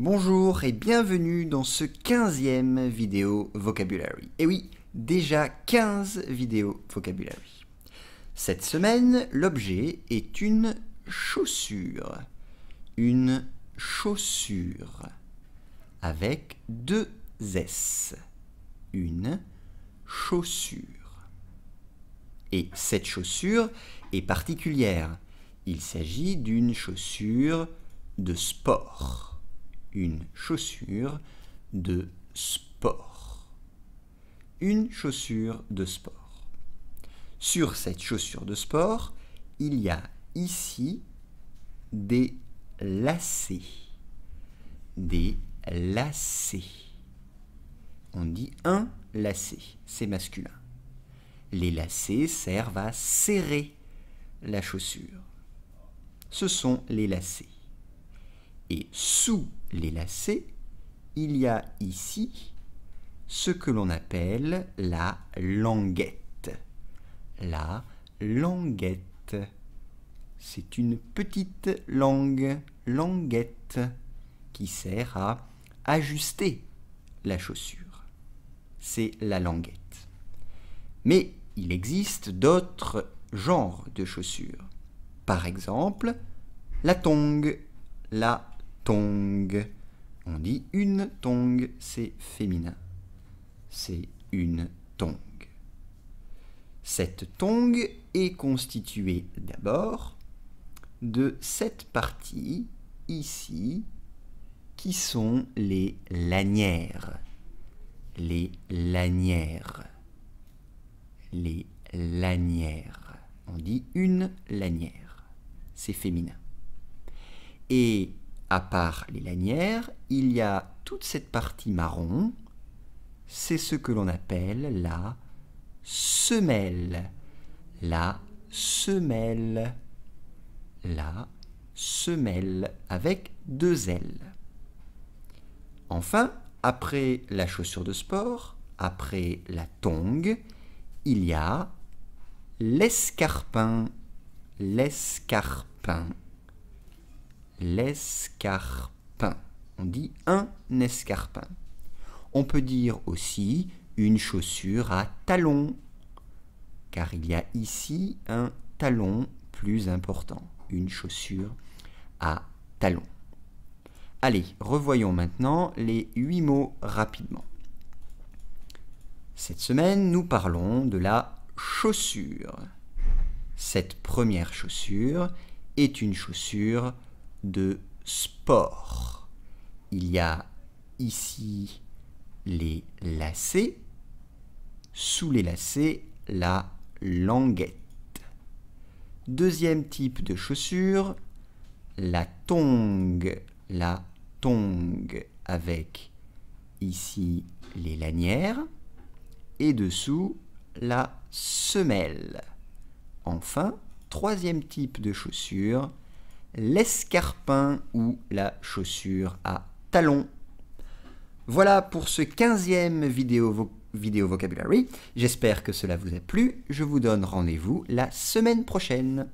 Bonjour et bienvenue dans ce 15e vidéo vocabulary. Et oui, déjà 15 vidéos vocabulary. Cette semaine, l'objet est une chaussure. Une chaussure avec deux S. Une chaussure. Et cette chaussure est particulière. Il s'agit d'une chaussure de sport. Une chaussure de sport. Une chaussure de sport. Sur cette chaussure de sport, il y a ici des lacets. Des lacets. On dit un lacet, c'est masculin. Les lacets servent à serrer la chaussure. Ce sont les lacets. Et sous les lacets, il y a ici ce que l'on appelle la languette. La languette. C'est une petite languette, qui sert à ajuster la chaussure. C'est la languette. Mais il existe d'autres genres de chaussures. Par exemple, la tongue. La tongue. On dit une tongue, c'est féminin. C'est une tongue. Cette tongue est constituée d'abord de cette partie ici qui sont les lanières. Les lanières. Les lanières. On dit une lanière. C'est féminin. Et à part les lanières, il y a toute cette partie marron, c'est ce que l'on appelle la semelle. La semelle. La semelle avec deux L. Enfin, après la chaussure de sport, après la tongue, il y a l'escarpin. L'escarpin. L'escarpin. On dit un escarpin. On peut dire aussi une chaussure à talons, car il y a ici un talon plus important. Une chaussure à talons. Allez, revoyons maintenant les 8 mots rapidement. Cette semaine, nous parlons de la chaussure. Cette première chaussure est une chaussure de sport. Il y a ici les lacets, sous les lacets, la languette. Deuxième type de chaussure, la tongue avec ici les lanières et dessous la semelle. Enfin, troisième type de chaussure, l'escarpin ou la chaussure à talons. Voilà pour ce 15e vidéo vocabulary. J'espère que cela vous a plu. Je vous donne rendez-vous la semaine prochaine.